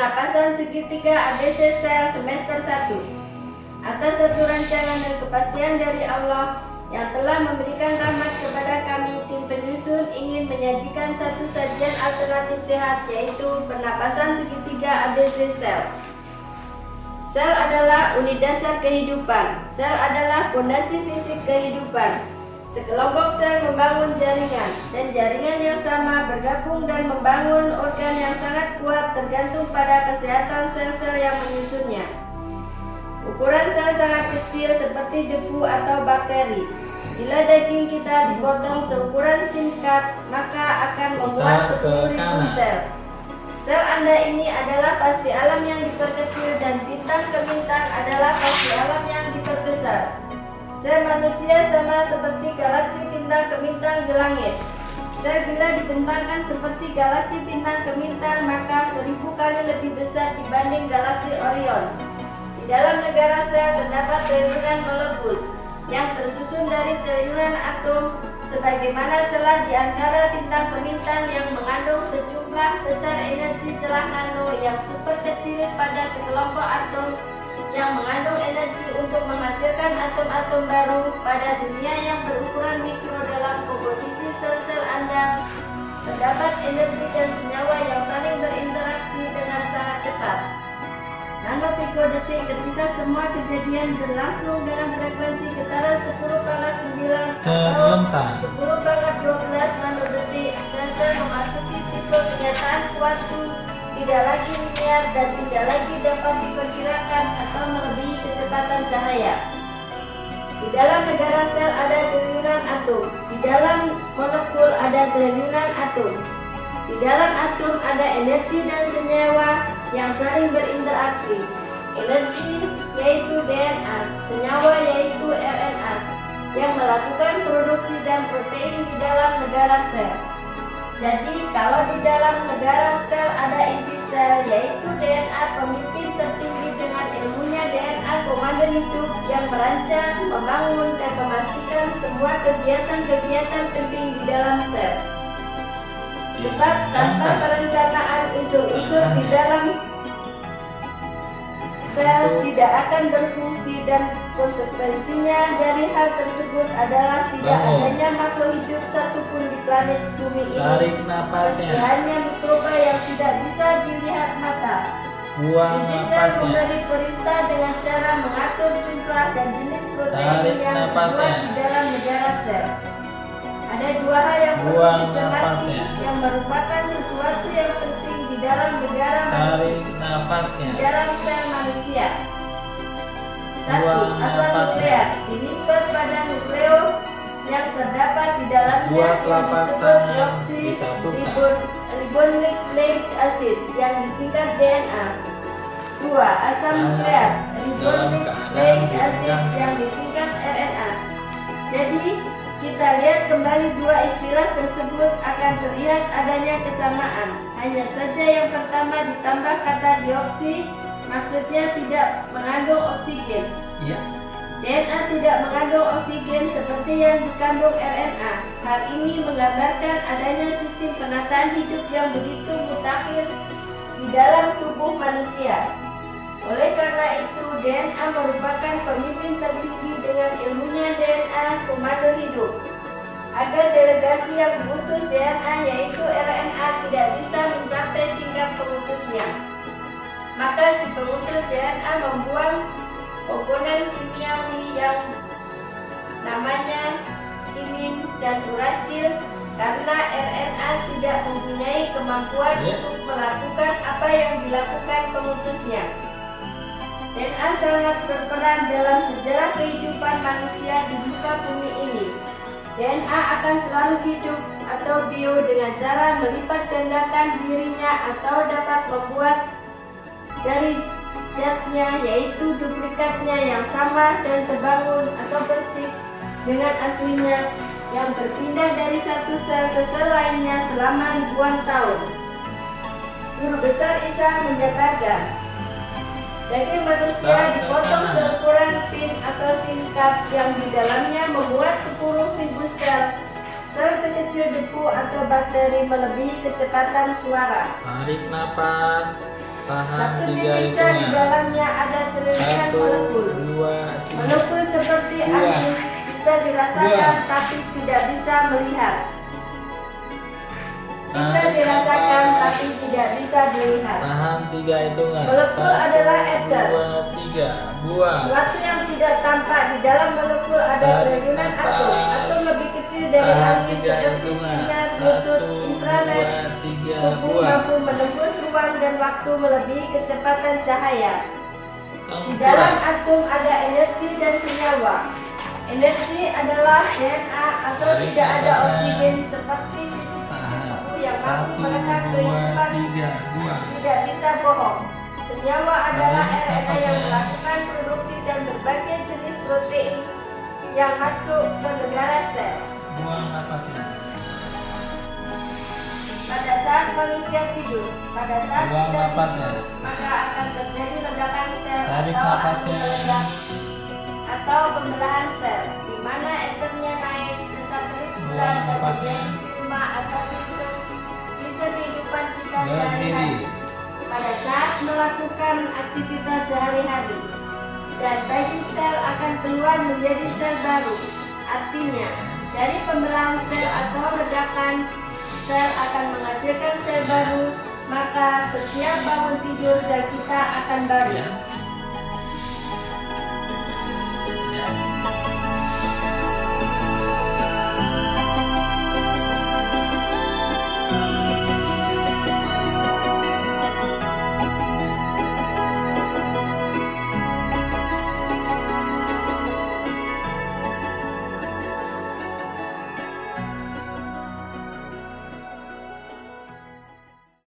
Pernapasan segitiga ABC Sel semester 1. Atas satu rancangan dan kepastian dari Allah yang telah memberikan rahmat kepada kami, tim penyusun ingin menyajikan satu sajian alternatif sehat, yaitu pernapasan segitiga ABC Sel. Sel adalah unit dasar kehidupan. Sel adalah fondasi fisik kehidupan. Sekelompok sel membangun jaringan, dan jaringan yang sama bergabung dan membangun organ yang sangat kuat tergantung pada kesehatan sel-sel yang menyusunnya. Ukuran sel sangat kecil seperti debu atau bakteri. Bila daging kita dipotong seukuran singkat, maka akan memuat 10.000 sel. Sel Anda ini adalah pasti alam yang diperkecil, dan bintang ke bintang adalah pasti alam yang diperbesar. Sel manusia sama seperti galaksi bintang ke bintang di langit. Sel bila dibentangkan seperti galaksi bintang ke bintang, maka 1000 kali lebih besar dibanding galaksi Orion. Di dalam negara sel terdapat triliunan molekul yang tersusun dari triliunan atom, sebagaimana celah di antara bintang ke bintang yang mengandung sejumlah besar energi celah nano yang super kecil pada sekelompok atom yang mengandung energi untuk menghasilkan atom-atom baru. Pada dunia yang berukuran mikro dalam komposisi sel-sel Anda, terdapat energi dan senyawa yang saling berinteraksi dengan sangat cepat. Nanopicodetik ketika semua kejadian berlangsung dengan frekuensi getaran 10⁻⁹ atau 10⁻12 nanodetik. Sel-sel memasuki tipe kenyataan waktu tidak lagi linear dan tidak lagi dapat diperkirakan atau melebihi kecepatan cahaya. Di dalam negara sel ada triliunan atom. Di dalam molekul ada triliunan atom. Di dalam atom ada energi dan senyawa yang saling berinteraksi. Energi yaitu DNA, senyawa yaitu RNA yang melakukan produksi dan protein di dalam negara sel. Jadi, kalau di dalam negara sel ada inti sel, yaitu DNA pemimpin tertinggi dengan ilmunya DNA komando hidup yang merancang, membangun, dan memastikan semua kegiatan-kegiatan penting di dalam sel. Sebab tanpa perencanaan unsur-unsur di dalam sel tidak akan berfungsi, dan konsekuensinya dari hal tersebut adalah tidak adanya makhluk hidup satupun di planet bumi ini. Meski hanya mikroba yang tidak bisa dilihat mata. Inti sel memberi perintah dengan cara mengatur jumlah dan jenis protein yang dibuat di dalam negara sel. Ada dua hal yang perlu dicermati yang merupakan sesuatu yang penting di dalam negara manusia, di dalam sel manusia. 1. Asal nukleat dinisbat pada nukleo yang terdapat di dalamnya yang disebut deoksiribonukleic acid yang disingkat DNA. 2. Asam nukleat ribonukleic acid yang disingkat RNA. Jadi, kita lihat kembali dua istilah tersebut akan terlihat adanya kesamaan. Hanya saja yang pertama ditambah kata dioksi, maksudnya tidak mengandung oksigen. DNA tidak mengandung oksigen seperti yang dikandung RNA. Hal ini menggambarkan adanya sistem penataan hidup yang begitu mutakhir di dalam tubuh manusia. Oleh karena itu, DNA merupakan pemimpin tertinggi dengan ilmunya DNA komando hidup. Agar delegasi yang mengutus DNA yaitu RNA tidak bisa mencapai tingkat pengutusnya, maka si pengutus DNA membuang komponen kimiawi yang namanya timin dan uracil karena RNA tidak mempunyai kemampuan untuk melakukan apa yang dilakukan pengutusnya. DNA sangat berperan dalam sejarah kehidupan manusia di muka bumi ini. DNA akan selalu hidup atau bio dengan cara melipat gandakan dirinya atau dapat membuat dari zatnya yaitu duplikatnya yang sama dan sebangun atau persis dengan aslinya yang berpindah dari satu sel ke sel lainnya selama ribuan tahun. Guru besar Isa menjabarkan, daging manusia dipotong seukuran pin atau singkat yang di dalamnya memuat 10.000 sel. Sel sekecil debu atau bakteri melebihi kecepatan suara. Tarik napas. Satu bisa di dalamnya ada triliunan molekul. Molekul seperti aktif bisa dirasakan tapi tidak bisa melihat. Bisa dirasakan tapi tidak bisa dilihat. Tahan 3 hitungan. Molekul adalah ether. 2, 3, buang. Suatu yang tidak tampak di dalam molekul ada triliunan atom. Atom lebih kecil dari angin seperti sinyal Bluetooth infrared. Tubuh mampu menembus ruang dan waktu melebihi kecepatan cahaya. Di dalam atom ada energi dan senyawa. Energi adalah DNA atau tidak ada oksigen seperti sisi tubuh yang mampu merekam kehidupan, tidak bisa bohong. Senyawa adalah RNA yang melakukan produksi dan berbagai jenis protein yang masuk ke negara sel. Buang napasnya. Pada saat manusia tidur, pada saat Buang kita napasnya. tidur, maka akan terjadi ledakan sel Tarik atau napasnya. meledak atau pembelahan sel, di mana ethernya naik ke satelit bulan Buang dan napasnya. menjadi firma atau bisa kehidupan kita Berdiri. sehari-hari. Pada saat melakukan aktivitas sehari-hari, dan bagi sel akan keluar menjadi sel baru. Artinya, dari pembelahan sel atau ledakan, sel akan menghasilkan sel baru, maka setiap bangun tidur sel kita akan baru.